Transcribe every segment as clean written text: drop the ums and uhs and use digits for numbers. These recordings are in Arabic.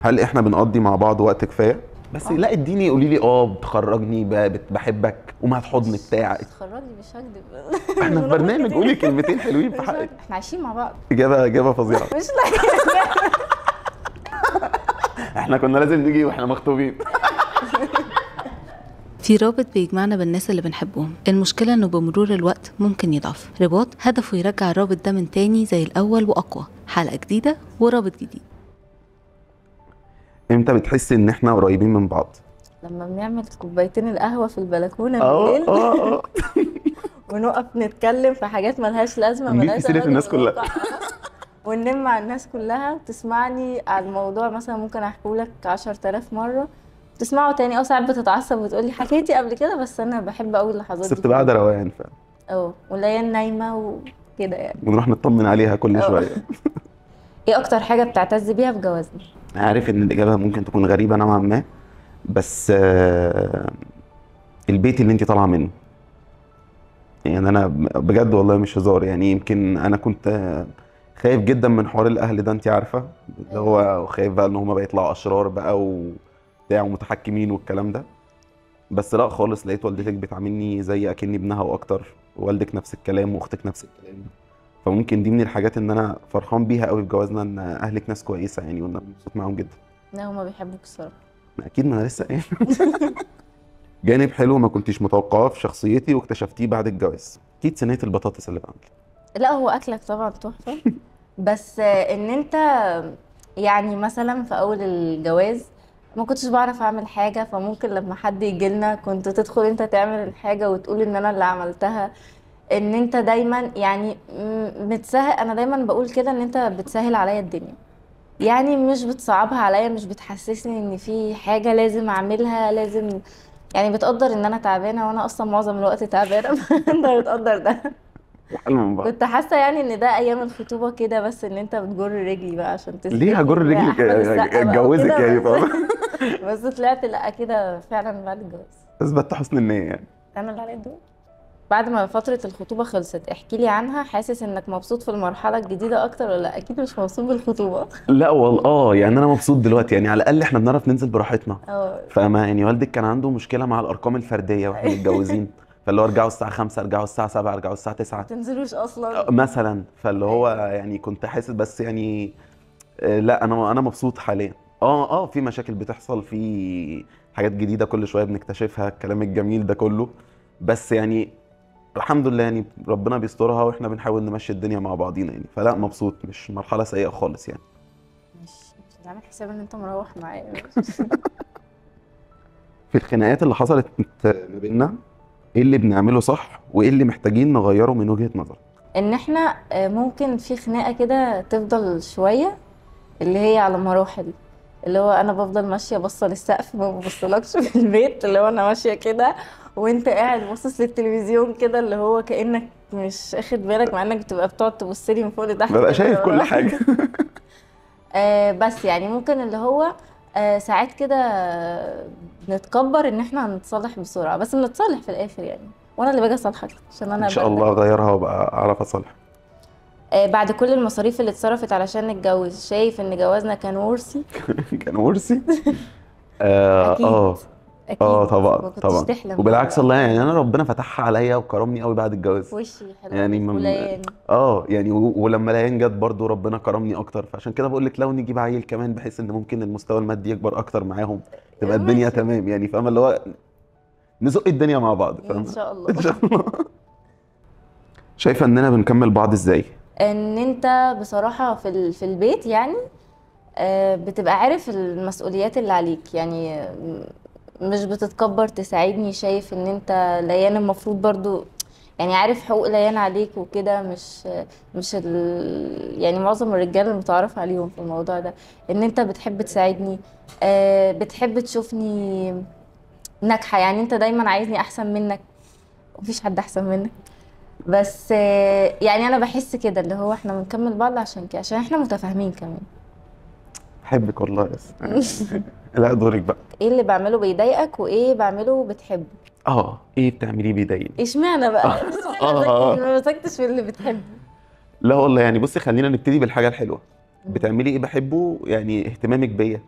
هل احنا بنقضي مع بعض وقت كفايه؟ بس لا اديني قولي لي بتخرجني بحبك وما هتحضن بتاعك. تخرجني مش هكدب. احنا في برنامج، قولي كلمتين حلوين في حقك. احنا عايشين مع بعض. اجابه فظيعه. مش لا. احنا كنا لازم نيجي واحنا مخطوبين. في رابط بيجمعنا بالناس اللي بنحبهم، المشكلة انه بمرور الوقت ممكن يضعف. رباط هدفه يرجع الرابط ده من تاني زي الأول وأقوى. حلقة جديدة ورابط جديد. امتى بتحسي ان احنا قريبين من بعض؟ لما بنعمل كوبايتين القهوة في البلكونة بالليل ونقف نتكلم في حاجات ملهاش لازمة، نجيب سيرة الناس كلها وننم مع الناس كلها تسمعني على الموضوع. مثلا ممكن احكولك 10,000 مرة تسمعه تاني، ساعات بتتعصب وتقولي حكيتي قبل كده، بس انا بحب قوي اللحظات دي. بس بتبقى قاعده روقان فعلا. وليان نايمه وكده يعني، ونروح نطمن عليها كل شويه. ايه اكتر حاجه بتعتز بيها في جوازنا؟ عارف ان الاجابه ممكن تكون غريبه نوعا ما، بس البيت اللي انت طالعه منه. يعني انا بجد والله مش هزار، يعني يمكن انا كنت خايف جدا من حوار الاهل ده، انت عارفه اللي هو خايف بقى ان هم بقى يطلعوا اشرار بقى وبتاع ومتحكمين والكلام ده. بس لا خالص، لقيت والدتك بتعاملني زي اكني ابنها واكتر، ووالدك نفس الكلام واختك نفس الكلام. فممكن دي من الحاجات ان انا فرحان بيها قوي في جوازنا، ان اهلك ناس كويسه يعني، وانا مبسوط معاهم جدا. لا هما بيحبوك الصراحه. اكيد، ما انا لسه ايه. جانب حلو ما كنتش متوقعاه في شخصيتي واكتشفتيه بعد الجواز، اكيد صينيه البطاطس اللي بعملها. لا هو اكلك طبعا تحفه. بس ان انت يعني مثلا في اول الجواز ما كنتش بعرف اعمل حاجه، فممكن لما حد يجي لنا كنت تدخل انت تعمل الحاجه وتقول ان انا اللي عملتها. ان انت دايما يعني متسهل، انا دايما بقول كده ان انت بتسهل عليا الدنيا، يعني مش بتصعبها عليا، مش بتحسسني ان في حاجه لازم اعملها، لازم يعني بتقدر ان انا تعبانه، وانا اصلا معظم الوقت تعبانه. انت بتقدر ده. كنت حاسه يعني ان ده ايام الخطوبه كده، بس ان انت بتجر رجلي بقى عشان تثبت ليه هجر رجلك؟ اتجوزك يعني فاهمه. بس طلعت لا كده فعلا بعد الجواز اثبت حسن النيه يعني. انا اللي عليا الدور. بعد ما فتره الخطوبه خلصت احكي لي عنها، حاسس انك مبسوط في المرحله الجديده اكتر ولا اكيد مش مبسوط بالخطوبه؟ لا والله يعني انا مبسوط دلوقتي، يعني على الاقل احنا بنعرف ننزل براحتنا. فما يعني والدك كان عنده مشكله مع الارقام الفرديه واحنا متجوزين، فاللي هو ارجعوا الساعه 5، ارجعوا الساعه 7، ارجعوا الساعه 9، ما تنزلوش اصلا مثلا. فاللي هو يعني كنت حاسس بس يعني لا انا مبسوط حاليا. في مشاكل بتحصل، في حاجات جديده كل شويه بنكتشفها، الكلام الجميل ده كله، بس يعني الحمد لله يعني ربنا بيسترها واحنا بنحاول نمشي الدنيا مع بعضينا يعني. فلا مبسوط، مش مرحله سيئه خالص يعني. مش عامل حساب ان انت مروح معايا. في الخناقات اللي حصلت ما بيننا، ايه اللي بنعمله صح وايه اللي محتاجين نغيره من وجهة نظرك؟ ان احنا ممكن في خناقه كده تفضل شويه، اللي هي على مراحل، اللي هو انا بفضل ماشيه باصه للسقف ما ببصلكش في البيت، اللي هو انا ماشيه كده وانت قاعد باصص للتلفزيون كده، اللي هو كانك مش اخد بالك، مع انك بتبقى بتقعد تبص لي من فوق لتحت، ببقى شايف كل حاجه. بس يعني ممكن اللي هو ساعات كده بنتكبر ان احنا هنتصالح بسرعه، بس بنتصالح في الاخر يعني، وانا اللي باجي اصالحك عشان انا ان شاء الله اغيرها وابقى اعرف اصالح. بعد كل المصاريف اللي اتصرفت علشان نتجوز، شايف ان جوازنا كان ورثي؟ كان ورثي؟ اكيد اكيد. طبعا طبعا، وبالعكس والله يعني انا ربنا فتحها عليا وكرمني قوي بعد الجواز. وشي حلو يعني وليان. يعني ولما ليان جت برضو ربنا كرمني اكتر، فعشان كده بقول لك لو نجيب عيل كمان بحيث ان ممكن المستوى المادي يكبر اكتر معاهم، تبقى الدنيا تمام يعني، فاهمه اللي هو نزق الدنيا مع بعض، فاهمه ان شاء الله. ان شاء الله. شايفه اننا بنكمل بعض ازاي؟ ان انت بصراحه في البيت يعني بتبقى عارف المسؤوليات اللي عليك، يعني مش بتتكبر تساعدني، شايف ان انت ليان المفروض برضو يعني عارف حقوق ليان عليك وكده، مش يعني معظم الرجاله المتعارف عليهم في الموضوع ده، ان انت بتحب تساعدني، بتحب تشوفني ناجحه، يعني انت دايما عايزني احسن منك، مفيش حد احسن منك، بس يعني انا بحس كده اللي هو احنا بنكمل بعض عشان كده، عشان احنا متفاهمين كمان. بحبك والله. بس لا دورك بقى. ايه اللي بعمله بيضايقك وايه بعمله بتحبه؟ ايه بتعمليه بيضايقني؟ اشمعنى بقى؟ ما مسكتش في اللي بتحبه. لا والله يعني بصي، خلينا نبتدي بالحاجه الحلوه. بتعملي ايه بحبه؟ يعني اهتمامك بيا،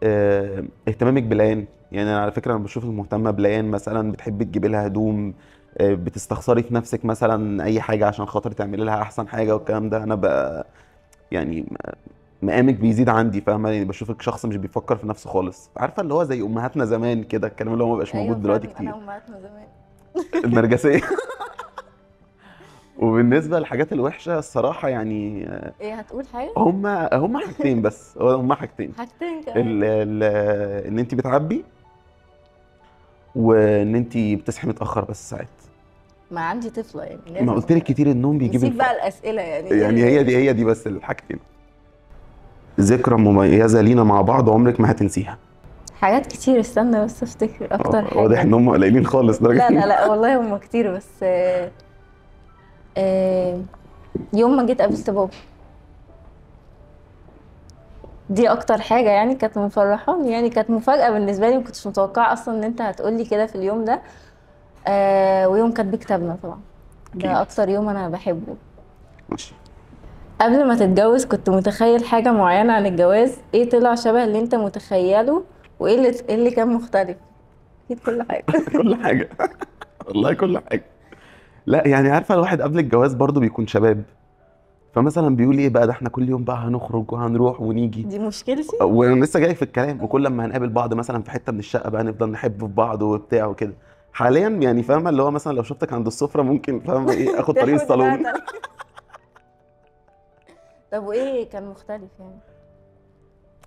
اهتمامك بالعيان. يعني انا على فكره انا بشوفك مهتمه بالعيان، مثلا بتحبي تجيبي لها هدوم، بتستخسري في نفسك مثلا اي حاجه عشان خاطر تعملي لها احسن حاجه، والكلام ده انا بقى يعني مقامك بيزيد عندي، فاهمه؟ يعني بشوفك شخص مش بيفكر في نفسه خالص، عارفه اللي هو زي امهاتنا زمان كده، الكلام اللي هو ما بقاش ايوه موجود دلوقتي فعلا، كتير. انا امهاتنا زمان. النرجسيه. وبالنسبه للحاجات الوحشه الصراحه يعني ايه هتقول حاجه؟ هما حاجتين بس، هما حاجتين. حاجتين كمان؟ ال ال ان انت بتعبي، وان انت بتصحي متاخر بس ساعات. ما عندي طفله يعني ما لازم. قلت لك كتير النوم بيجيب نسيب بقى الفقر. الاسئله يعني يعني هي دي بس الحاجتين. ذكرى مميزه لينا مع بعض عمرك ما هتنسيها. حاجات كتير، استنى بس افتكر اكتر واضح ان حاجه. هم قليلين خالص لا درجه. لا لا والله هم كتير، بس آه، يوم ما جيت قابلت بابا، دي اكتر حاجه يعني كانت مفرحاني، يعني كانت مفاجاه بالنسبه لي، ما كنتش متوقعه اصلا ان انت هتقولي كده في اليوم ده. ويوم كاتب كتابنا طبعا، اكيد. ده اكتر يوم انا بحبه. ماشي. قبل ما تتجوز كنت متخيل حاجه معينه عن الجواز، ايه طلع شبه اللي انت متخيله؟ وايه اللي كان مختلف؟ اكيد كل حاجه. كل حاجه. والله كل حاجه. لا يعني عارفه الواحد قبل الجواز برضو بيكون شباب، فمثلا بيقول ايه بقى، ده احنا كل يوم بقى هنخرج وهنروح ونيجي. دي مشكلتي. وانا لسه جاي في الكلام، وكل لما هنقابل بعض مثلا في حته من الشقه بقى نفضل نحب في بعض وبتاع وكده. حاليا يعني فاهمه اللي هو مثلا لو شفتك عند السفره ممكن فاهمه ايه اخد طريق تحاول الصالون. تبعد. طب وايه كان مختلف يعني؟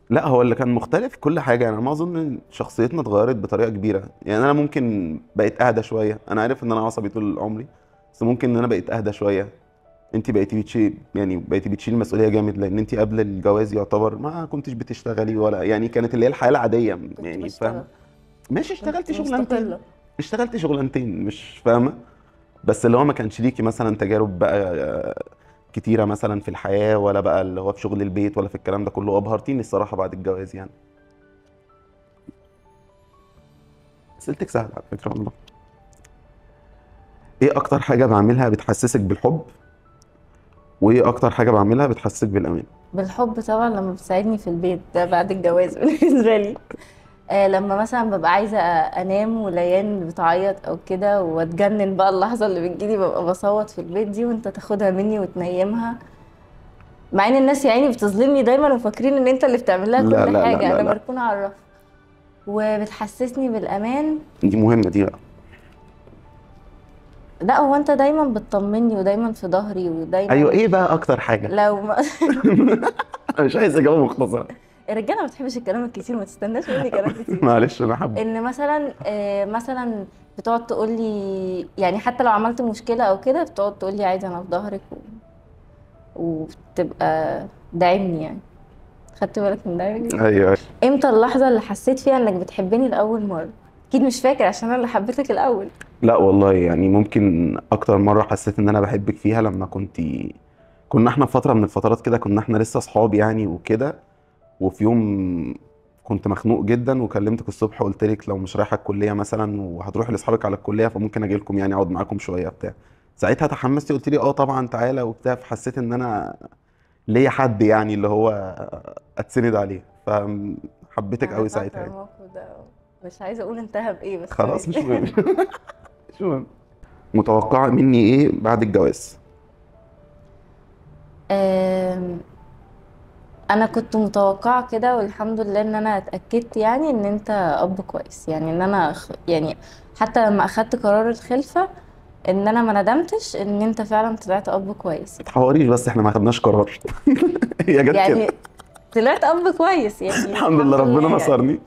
لا هو اللي كان مختلف كل حاجه، يعني انا ما اظن ان شخصيتنا اتغيرت بطريقه كبيره. يعني انا ممكن بقيت اهدى شويه، انا عارف ان انا عصبي طول عمري، بس ممكن ان انا بقيت اهدى شويه. انت بقيتي بتشيل، يعني بقيتي بتشيل مسؤوليه جامد، لان انت قبل الجواز يعتبر ما كنتش بتشتغلي ولا يعني كانت اللي هي الحياه العاديه، كنت يعني فاهمه؟ بشتغل. ماشي كنت اشتغلتي شغلانتين، مستقله. اشتغلتي شغلانتين مش فاهمه، بس اللي هو ما كانش ليكي مثلا تجارب بقى كتيره مثلا في الحياه، ولا بقى اللي هو في شغل البيت ولا في الكلام ده كله. ابهرتيني الصراحه بعد الجواز يعني. اسئلتك سهله على فكره والله. ايه اكتر حاجه بعملها بتحسسك بالحب، وايه اكتر حاجه بعملها بتحسسك بالامان؟ بالحب طبعا، لما بتساعدني في البيت ده بعد الجواز بالنسبه لي. لما مثلا ببقى عايزه انام وليان بتعيط او كده، واتجنن بقى اللحظه اللي بتجيلي، ببقى بصوت في البيت دي، وانت تاخدها مني وتنيمها، مع ان الناس يعني بتظلمني دايما وفاكرين ان انت اللي بتعمل لها لا كل لا لا حاجه، لا انا لا، مركونه على الرف. وبتحسسني بالامان. دي مهمه دي بقى. لا هو انت دايما بتطمني ودايما في ظهري ايوه ودايما. ايه بقى اكتر حاجه؟ لو ما انا مش عايز اجابه مختصره. الرجاله ما بتحبش الكلام الكتير، ما تستناش مني كلام كتير. معلش انا حابه. ان مثلا بتقعد تقول لي، يعني حتى لو عملت مشكله او كده بتقعد تقول لي عادي انا في ظهرك وبتبقى داعمني يعني. خدت بالك من ده؟ ايوه. امتى اللحظه اللي حسيت فيها انك بتحبني لاول مره؟ اكيد مش فاكر عشان انا اللي حبيتك الاول. لا والله يعني ممكن اكتر مره حسيت ان انا بحبك فيها لما كنا احنا في فتره من الفترات كده، كنا احنا لسه اصحاب يعني وكده. وفي يوم كنت مخنوق جدا وكلمتك الصبح وقلت لك لو مش رايحه الكليه مثلا وهتروح لاصحابك على الكليه فممكن اجي لكم يعني اقعد معاكم شويه بتاع. ساعتها تحمستي قلت لي اه طبعا تعالى وبتاع، فحسيت ان انا ليا حد يعني اللي هو اتسند عليه، فحبيتك انا قوي فاكره ساعتها يعني. الموقف ده، مش عايزه اقول انتهى بايه بس خلاص مش ماشي. مهم. مش مهم. متوقعه مني ايه بعد الجواز؟ آم، انا كنت متوقعه كده، والحمد لله ان انا اتاكدت يعني ان انت اب كويس، يعني ان انا يعني حتى لما اخدت قرار الخلفه ان انا ما ندمتش ان انت فعلا طلعت اب كويس. ما تحوريش بس احنا ما خدناش قرار. هي جت كده. يعني طلعت اب كويس يعني الحمد لله ربنا يعني. نصرني.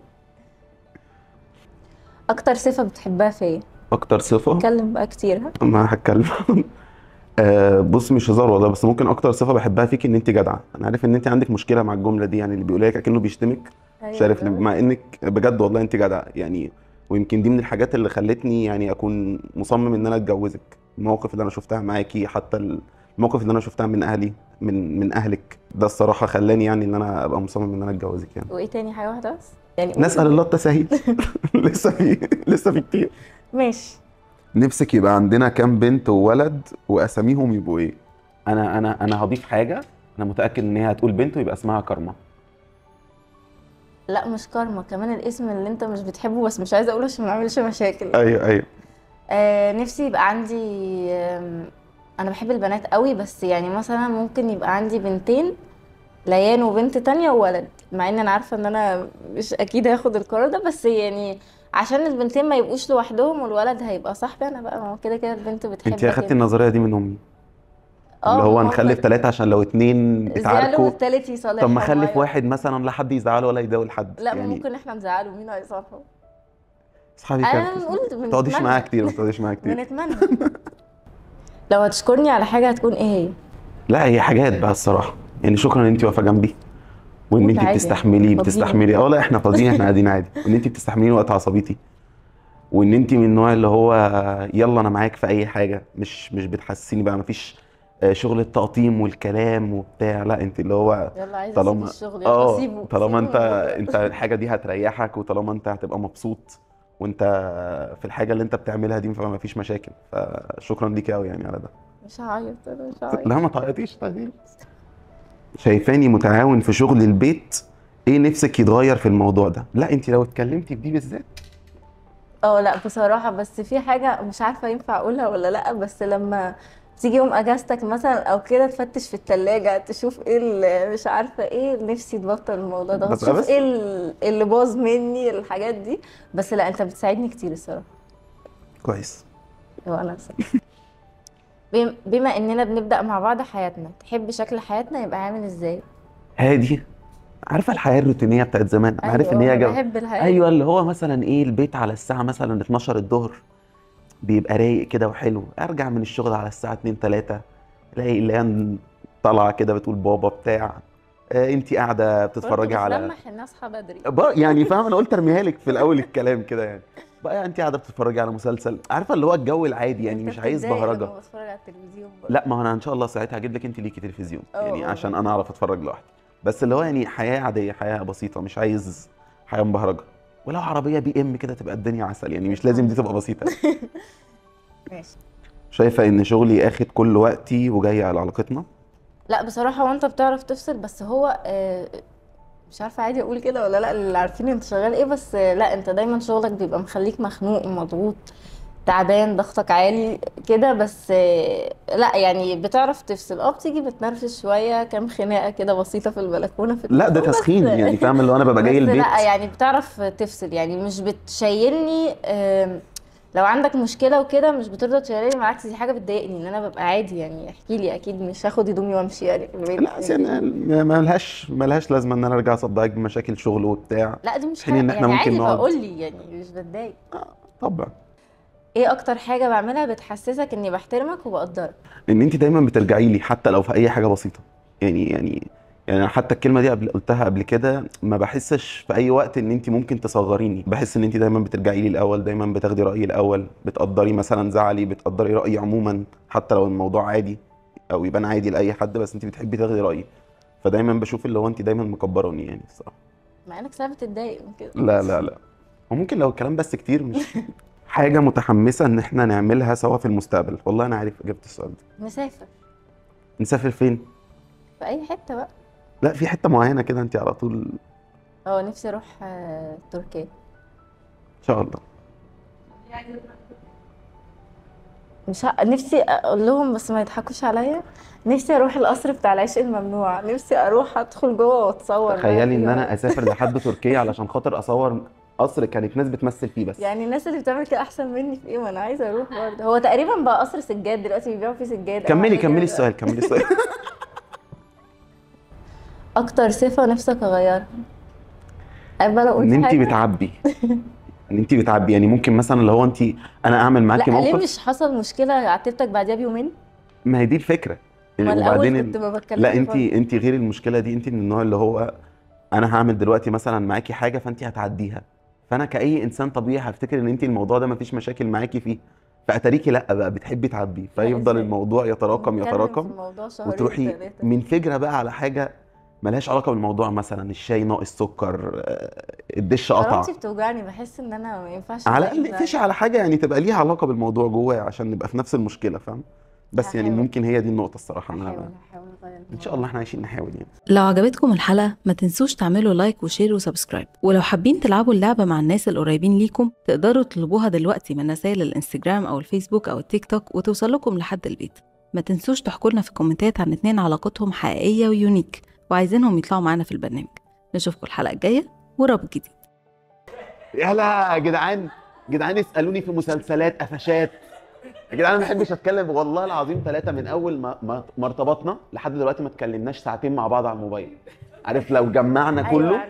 اكتر صفه بتحبها فيا؟ اكتر صفه؟ اتكلم بقى كتير ها. ما هتكلم. بص مش هزار والله، بس ممكن اكتر صفه بحبها فيك ان انت جدعه. انا عارف ان انت عندك مشكله مع الجمله دي، يعني اللي بيقول لك اكنه بيشتمك. مش ايوه عارف ليه، ده. مع انك بجد والله انت جدعه يعني. ويمكن دي من الحاجات اللي خلتني يعني اكون مصمم ان انا اتجوزك. المواقف اللي انا شفتها معاكي، حتى المواقف اللي انا شفتها من اهلي، من اهلك، ده الصراحه خلاني يعني ان انا ابقى مصمم ان انا اتجوزك يعني. وايه تاني حاجه واحده بس يعني؟ قول. نسال الله التسهيل. لسه في كتير. ماشي. نفسك يبقى عندنا كام بنت وولد واساميهم يبقوا ايه؟ انا هضيف حاجه. انا متاكد ان هي هتقول بنت ويبقى اسمها كارما. لا مش كارما، كمان الاسم اللي انت مش بتحبه بس مش عايزه اقوله عشان ما اعملش مشاكل. ايوه ايوه. نفسي يبقى عندي انا بحب البنات قوي، بس يعني مثلا ممكن يبقى عندي بنتين، ليان وبنت تانية وولد، مع ان انا عارفه ان انا مش اكيد هاخد القرار ده، بس يعني عشان البنتين ما يبقوش لوحدهم والولد هيبقى صاحبي انا بقى، ما هو كده كده البنت انت بتحبك اخدتي يعني. النظريه دي من امي، اللي ما هو هم نخلف 3 عشان لو 2 زعلوا بتعاركوا. والتالت طب ما يصالحهم اخلف وعيط. واحد مثلا لا حد يزعله ولا يضايق حد لا، ما يعني. ممكن احنا نزعله، مين هيصالحه؟ اصحابي انا كارت، بنقول ما تقعديش معايا بنتمنى. كتير، ما تقعديش معايا كتير. بنتمنى. لو هتشكرني على حاجه هتكون ايه هي؟ لا هي حاجات بقى الصراحه، يعني شكرا ان انت واقفه جنبي، وان قول انت عادي، احنا بتستحملي فاضيين. لا احنا فاضيين، احنا قاعدين عادي، وان انت بتستحمليني وقت عصبيتي، وان انت من النوع اللي هو يلا انا معاك في اي حاجه، مش بتحسسيني بقى مفيش شغل التقطيم والكلام وبتاع، لا انت اللي هو يلا عايزه اسيب طالما الشغل، يلا سيبه طالما سيبه انت من انت بكره. الحاجه دي هتريحك، وطالما انت هتبقى مبسوط وانت في الحاجه اللي انت بتعملها دي، فما فيش مشاكل، فشكرا ليك قوي يعني على ده. مش هعيط، انا مش هعيط. لا ما تعيطيش طيب. شايفاني متعاون في شغل البيت، ايه نفسك يتغير في الموضوع ده؟ لا انت لو اتكلمتي في دي بالذات. لا بصراحه، بس في حاجه مش عارفه ينفع اقولها ولا لا، بس لما تيجي يوم اجازتك مثلا او كده تفتش في التلاجة تشوف ايه اللي مش عارفه ايه، نفسي تبطل الموضوع ده، بس تشوف بس ايه اللي باظ مني الحاجات دي. بس لا، انت بتساعدني كتير الصراحه. كويس. وانا بما اننا بنبدأ مع بعض حياتنا، تحب شكل حياتنا يبقى عامل ازاي؟ هادي. عارفه الحياه الروتينيه بتاعت زمان، انا عارف ان ايوه، هي انا بحب الحياة ايوه، دي. اللي هو مثلا ايه، البيت على الساعه مثلا 12 الظهر بيبقى رايق كده وحلو، ارجع من الشغل على الساعه 2 3 الاقي الاقيان طالعه كده بتقول بابا بتاع، انتي قاعده برضه بتتفرجي على بتلمح ان اصحى بدري. يعني فاهم، انا قلت ارميها لك في الاول الكلام كده يعني، بقى انت قاعده بتتفرجي على مسلسل، عارفه اللي هو الجو العادي يعني، انت مش عايز بتتضايق بهرجه. لما بتفرج على التلفزيون برضه؟ لا ما هو انا ان شاء الله ساعتها هجيب لك انت ليكي تلفزيون يعني، اه عشان انا اعرف اتفرج لوحدي، بس اللي هو يعني حياه عاديه، حياه بسيطه، مش عايز حياه مبهرجه، ولو عربيه بي ام كده تبقى الدنيا عسل يعني، مش لازم دي تبقى بسيطه يعني. ماشي. شايفه ان شغلي اخد كل وقتي وجاي على علاقتنا؟ لا بصراحة، وانت بتعرف تفصل، بس هو مش عارفة عادي اقول كده ولا لا، اللي عارفين انت شغال ايه، بس لا انت دايما شغلك بيبقى مخليك مخنوق ومضغوط، تعبان، ضغطك عالي كده، بس لا يعني بتعرف تفصل، بتيجي بتنرفز شوية، كام خناقة كده بسيطة في البلكونة في لا ده التليفون بس. تسخين يعني، فاهم اللي هو انا ببقى جاي بس لا البيت. يعني بتعرف تفصل، يعني مش بتشيلني. لو عندك مشكلة وكده مش بترضى تشيلني، بالعكس دي حاجة بتضايقني، ان انا ببقى عادي يعني، احكي لي اكيد مش هاخد هدومي وامشي يعني في البيت لا بس يعني ما لهاش لازمه ان انا ارجع اصدعك بمشاكل شغل وبتاع، لا دي في مش حين حاجة ان احنا يعني، ممكن عادي نقعد. بقول لي يعني، مش بتضايق. طبعا. ايه اكتر حاجة بعملها بتحسسك اني بحترمك وبقدرك؟ ان انت دايما بترجعي لي حتى لو في اي حاجه بسيطه، يعني أنا حتى الكلمه دي قلتها قبل كده، ما بحسش في اي وقت ان انت ممكن تصغريني، بحس ان انت دايما بترجعي لي الاول، دايما بتاخدي رايي الاول، بتقدري مثلا زعلي، بتقدري رايي عموما حتى لو الموضوع عادي او يبان عادي لاي حد، بس انت بتحبي تاخدي رايي، فدايما بشوف اللي هو انت دايما مكبراني يعني الصراحه. مع انك ساعات بتتضايق من كده. لا لا لا، وممكن لو الكلام بس كتير مش حاجه متحمسه ان احنا نعملها سوا في المستقبل؟ والله انا عارف اجابه السؤال ده. مسافر. نسافر فين؟ في اي حتة بقى. لا في حته معينه كده انت على طول؟ ان نفسي اروح تركيا. شاء الله. مش نفسي اقول لهم بس ما يضحكوش عليا، نفسي اروح القصر بتاع العشق الممنوع، نفسي اروح ادخل جوه واتصور بقى تخيلي ان انا فيها. اسافر لحد تركيا علشان خاطر اصور قصر كانت ناس بتمثل فيه بس. يعني الناس اللي بتعمل كده احسن مني في ايه؟ ما انا عايزه اروح برضه، هو تقريبا بقى قصر سجاد دلوقتي، بيبيعوا فيه سجاد او كملي حاجه كملي كده. السؤال، كملي السؤال. اكتر صفه نفسك اغيرها؟ عارفه لو ان قلت انت حاجه. بتعبي، ان انت بتعبي يعني، ممكن مثلا لو انت، انا اعمل معاكي لا ليه موقف. مش حصل مشكله عاتبتك بعديها بيومين؟ ما هي دي الفكره ما الاول وبعدين كنت ما لا بتكلمش انت برضه. انت غير المشكله دي، انت من النوع اللي هو انا هعمل دلوقتي مثلا معاكي حاجه فانت هتعديها، فانا كاي انسان طبيعي هفتكر ان انت الموضوع ده مفيش مشاكل معاكي فيه، فاتاريكي لا بقى بتحبي تعبيه، لا فيفضل ازاي، الموضوع يتراكم نتكلم في يتراكم، الموضوع شهرين وتروحي 3. منفجره بقى على حاجه ملهاش علاقه بالموضوع، مثلا الشاي ناقص سكر، الدش قطع، كرامتي بتوجعني، بحس ان انا ما ينفعش على ابقى الاقل كده. اقفشي على حاجه يعني تبقى ليها علاقه بالموضوع جواه عشان نبقى في نفس المشكله، فاهم؟ بس يعني هحاول. ممكن هي دي النقطه الصراحه ان هحاول انا اغير ان شاء الله احنا عايشين نحاول يعني. لو عجبتكم الحلقة ما تنسوش تعملوا لايك وشير وسبسكرايب، ولو حابين تلعبوا اللعبة مع الناس القريبين ليكم تقدروا تطلبوها دلوقتي من رسائل الانستجرام أو الفيسبوك أو التيك توك وتوصل لكم لحد البيت. ما تنسوش تحكوا لنا في الكومنتات عن 2 علاقتهم حقيقية ويونيك وعايزينهم يطلعوا معانا في البرنامج. نشوفكم الحلقة الجاية ورابط جديد. يلا يا جدعان، جدعان اسالوني في مسلسلات قفشات يا جدعان. انا ما بحبش اتكلم والله العظيم 3 من اول ما ارتبطنا لحد دلوقتي ما اتكلمناش ساعتين مع بعض على الموبايل. عارف لو جمعنا كله